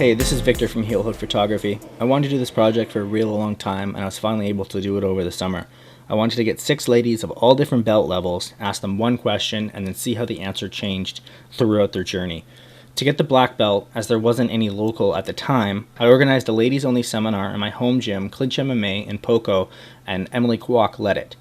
Hey, this is Victor from Heel Hook Photography. I wanted to do this project for a real long time, and I was finally able to do it over the summer. I wanted to get 6 ladies of all different belt levels, ask them one question, and then see how the answer changed throughout their journey. To get the black belt, as there wasn't any local at the time, I organized a ladies-only seminar in my home gym, Clinch MMA in Poco, and Emily Kwok led it.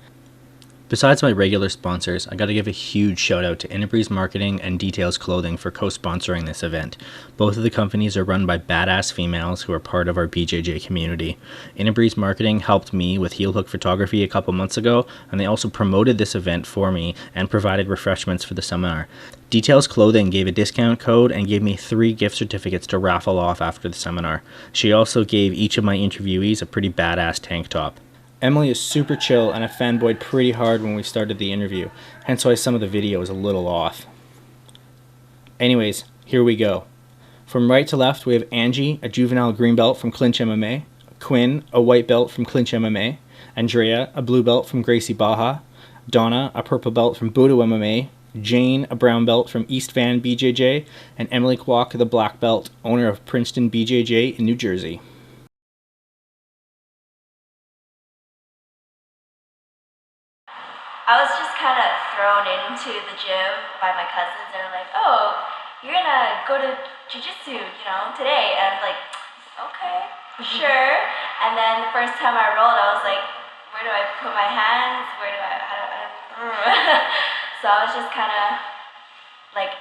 Besides my regular sponsors, I gotta give a huge shout out to Inabreeze Marketing and Details Clothing for co-sponsoring this event. Both of the companies are run by badass females who are part of our BJJ community. Inabreeze Marketing helped me with Heel Hook Photography a couple months ago, and they also promoted this event for me and provided refreshments for the seminar. Details Clothing gave a discount code and gave me 3 gift certificates to raffle off after the seminar. She also gave each of my interviewees a pretty badass tank top. Emily is super chill, and I fanboyed pretty hard when we started the interview, hence why some of the video is a little off. Anyways, here we go. From right to left, we have Angie, a juvenile green belt from Clinch MMA, Quinn, a white belt from Clinch MMA, Andrea, a blue belt from Gracie Baja, Donna, a purple belt from Budo MMA, Jane, a brown belt from East Van BJJ, and Emily Kwok, the black belt, owner of Princeton BJJ in New Jersey. I was just kind of thrown into the gym by my cousins. They were like, oh, you're gonna go to jiu-jitsu, today. And I was like, okay, sure. And then the first time I rolled, I was like, where do I put my hands? Where do I So I was just kind of like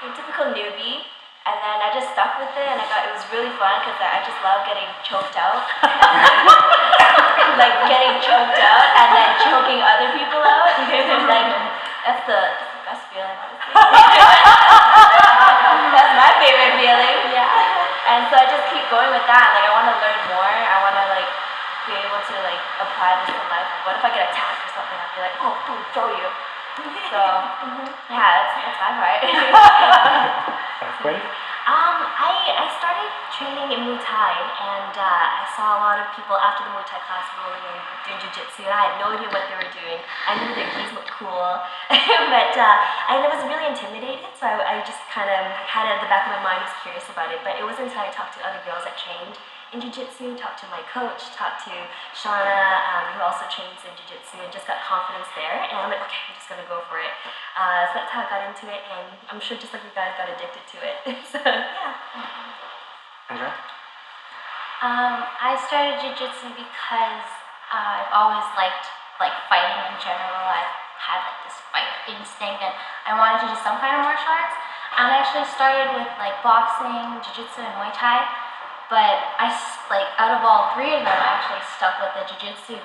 a typical newbie. And then I just stuck with it, and it was really fun because I just love getting choked out. Like getting choked out and then choking other people out. Like that's the best feeling, honestly. That's my favorite feeling. Yeah. And so I just keep going with that. Like I want to learn more. I want to be able to apply this in life. What if I get attacked or something? I'll be like, oh, boom, throw you. So yeah, that's my part. Quinn? I started training in Muay Thai, and I saw a lot of people after the Muay Thai class rolling in doing jiu-jitsu, and I had no idea what they were doing. I knew their knees looked cool, but I was really intimidated, so I just kind of had it at the back of my mind, was curious about it. But it wasn't until I talked to other girls that trained in jiu-jitsu, talked to my coach, talked to Shauna, who also trains in jiu-jitsu, and just got confidence there. And I'm like, okay, I'm just gonna go for it. So that's how I got into it, and I'm sure just like you guys got addicted to it. So yeah. Andrea? I started jiu-jitsu because I've always liked fighting in general. I've had this fight instinct, and I wanted to do some kind of martial arts. And I actually started with boxing, jiu-jitsu, and Muay Thai. But out of all 3 of them, I actually stuck with the jiu-jitsu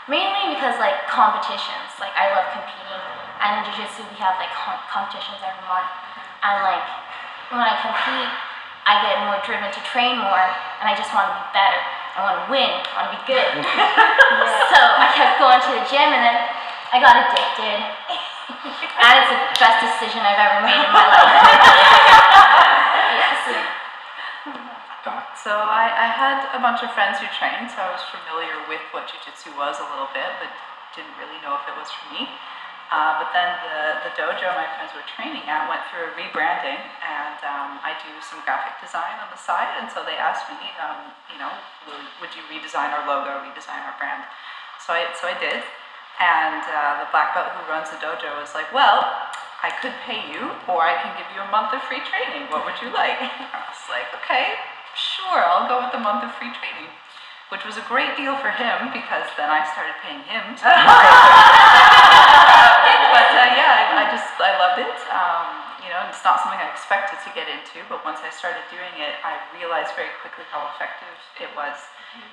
mainly because competitions. I love competing, and in jiu-jitsu we have competitions every month. And when I compete, I get more driven to train more, and I just want to be better. I want to win. I want to be good. So I kept going to the gym, and then I got addicted. And it's the best decision I've ever made in my life. Yes. So I had a bunch of friends who trained, so I was familiar with what jiu-jitsu was a little bit, but didn't really know if it was for me. But then the dojo my friends were training at went through a rebranding, and I do some graphic design on the side, and so they asked me, would you redesign our logo, redesign our brand? So I did, and the black belt who runs the dojo was like, well, I could pay you, or I can give you a month of free training. What would you like? I was like, okay, sure, I'll go with the month of free training, which was a great deal for him because then I started paying him to But I loved it. It's not something I expected to get into, but once I started doing it, I realized very quickly how effective it was.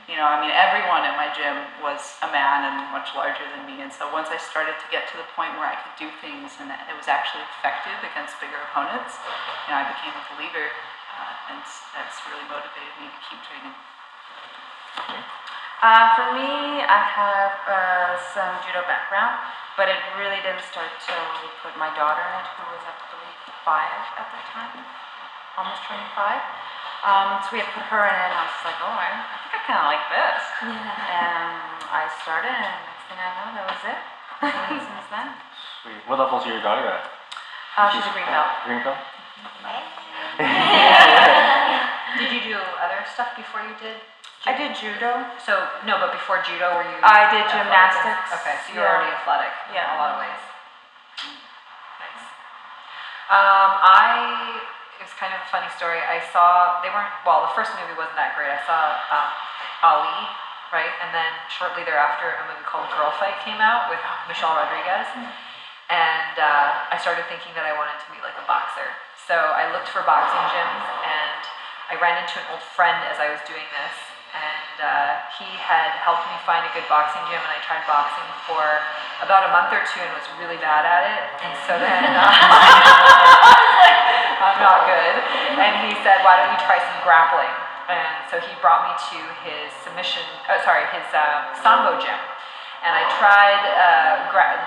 Everyone in my gym was a man and much larger than me, and so once I started to get to the point where I could do things and it was actually effective against bigger opponents, I became a believer, and that's really motivated me to keep training. For me, I have some judo background, but it really didn't start till we put my daughter in it, who was, I believe, 5 at that time, almost 25. So we had put her in it, and I was like, oh, I think I kind of like this. Yeah. And I started, and next thing I know, that was it. And since then. Sweet. What level is your daughter at? She's a green belt. Green belt? Okay. other stuff before you did? I did judo. So, no, but before judo, were you? I did athletic? gymnastics. Okay, so you're already athletic in Yeah. a lot of ways. Nice. It was kind of a funny story. I saw, the first movie wasn't that great. I saw Ali, right? And then shortly thereafter, a movie called Girl Fight came out with Michelle Rodriguez. And I started thinking that I wanted to be like a boxer. So I looked for boxing gyms, and I ran into an old friend as I was doing this. And he had helped me find a good boxing gym, and I tried boxing for about a month or two and was really bad at it. And so then I'm not good. And he said, why don't you try some grappling? And so he brought me to his Sambo gym. And I tried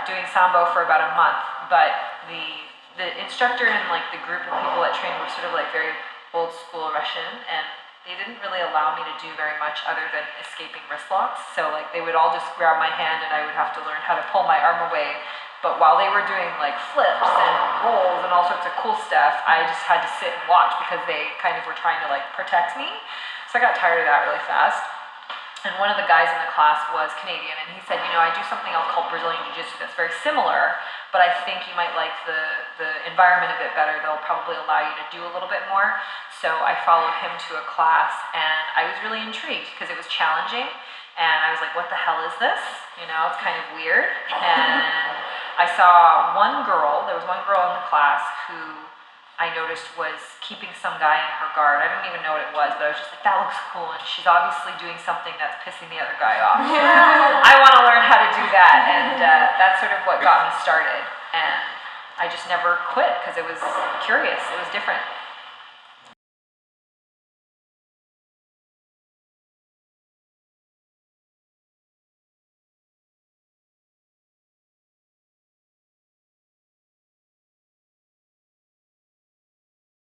doing Sambo for about a month, but the instructor and like the group of people that trained were sort of like very old school Russian, and they didn't really allow me to do very much other than escaping wrist locks. So like they would all just grab my hand and I would have to learn how to pull my arm away. But while they were doing like flips and rolls and all sorts of cool stuff, I just had to sit and watch because they kind of were trying to like protect me. So I got tired of that really fast. And one of the guys in the class was Canadian, and he said, I do something else called Brazilian Jiu-Jitsu that's very similar, but I think you might like the environment a bit better. They'll probably allow you to do a little bit more. So I followed him to a class, and I was really intrigued because it was challenging, and I was like, what the hell is this? It's kind of weird. And I saw there was one girl in the class who I noticed was keeping some guy in her guard. I didn't even know what it was, but I was just like, that looks cool, and she's obviously doing something that's pissing the other guy off. I want to learn how to do that, and that's sort of what got me started. And I just never quit because it was curious, it was different.